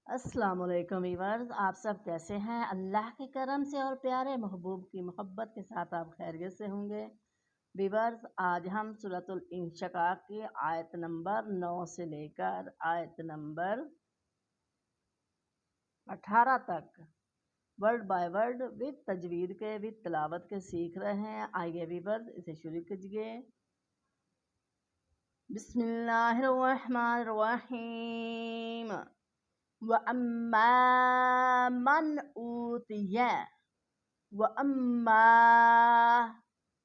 अस्सलाम वालेकुम वीवर्स, आप सब कैसे हैं? अल्लाह के करम से और प्यारे महबूब की मोहब्बत के साथ आप खैरियत से होंगे। वीवर्स, आज हम सूरतुल इंशिकाक की आयत नंबर 9 से लेकर आयत नंबर 18 तक वर्ड बाय वर्ड विद तजवीद के विद तिलावत के सीख रहे हैं। आइए वीवर्स, इसे शुरू कीजिए। बिस्मिल्लाहिर्रहमानिर्रहीम। व अम्मा मन ऊतिया व अम्मा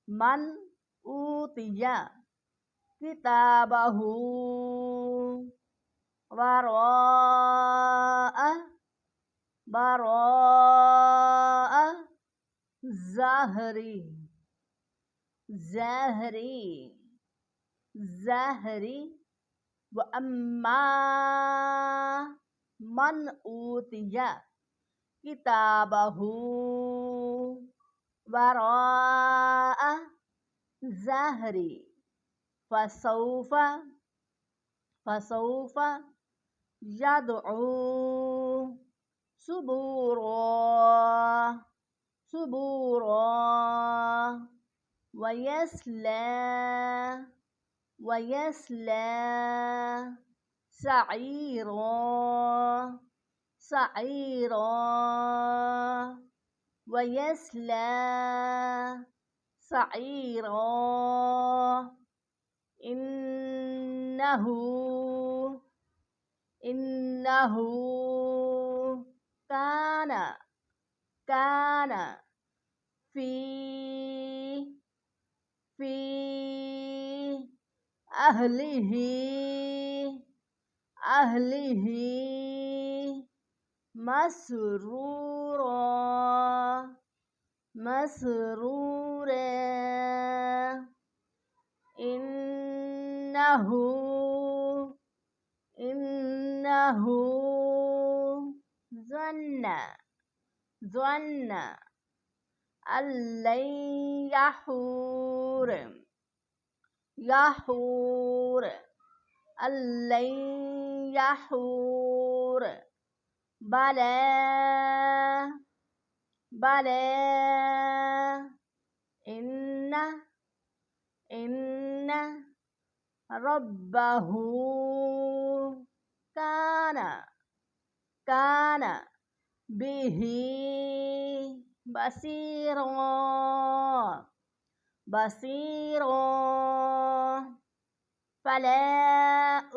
मन ऊतिया किताबहू वराअ बराअ ज़हरी ज़हरी ज़हरी व अम्मा मन ऊतिया किताबहू वराअ ज़हरी फसौफा फसौफा यदउ सुबूरा सुबूरा वयस्ला वयस्ला सईरा सईरा वयस्ला सईरा इन्नहु इन्नहु काना काना फी फी अहलिही अहलिही मसरूरा मसरूरा इन्नहु इन्नहु ज़न्ना ज़न्ना अल्लन यहूर यहूर अल्लन यहूर बला बला इन्ना इन्ना रब्बहू काना काना बिही बसीरा बसीरा फला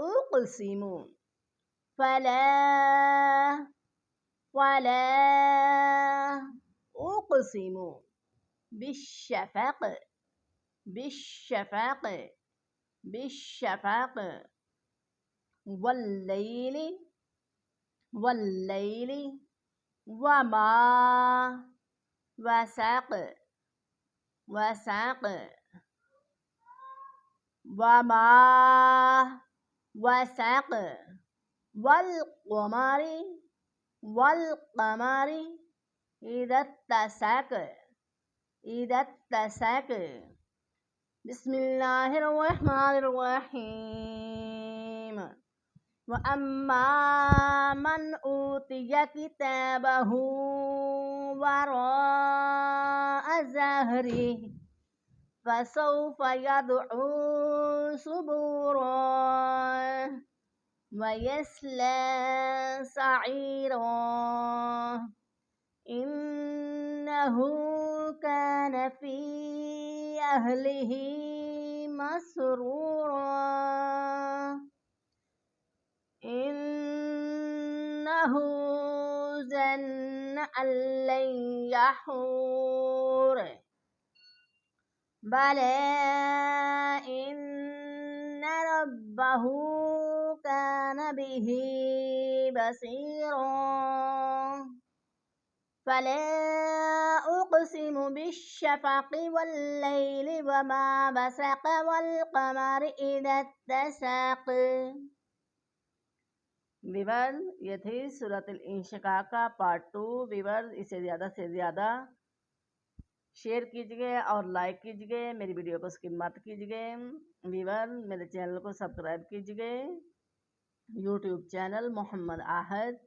उक़सिमु फला फला उक़सिमु बिश्शफ़क़ बिश्शफ़क़ बिश्शफ़क़ वल्लैलि वल्लैलि वमा वसक़ वसक़ वमा वसक़ वल्क़मरि वल्क़मरि इज़त्तसक़ इज़त्तसक़ बिस्मिल्लाहिर्रहमानिर्रहीम व अम्मा मन ऊतिया किताबहू वराअ ज़हरी फसौफ़ यदउ सुबूरा वयस्ला सईरा इन्नहु कान फी अहलिही मसरूरा इन्नहु ज़न्ना अल्लन यहूर बला इन्न रब्बहू कान बिही बसीरा फला उक़सिमु बिश्शफ़क़ वल्लैलि वमा वसक़ वल्क़मरि इज़ा इत्तसक़। विवर ये थी सूरतुल इंशिकाक का पार्ट 2। विवर इसे ज़्यादा से ज़्यादा शेयर कीजिए और लाइक कीजिए। मेरी वीडियो को स्किप मत कीजिए। विवर मेरे चैनल को सब्सक्राइब कीजिए। YouTube channel Mohammad Ahad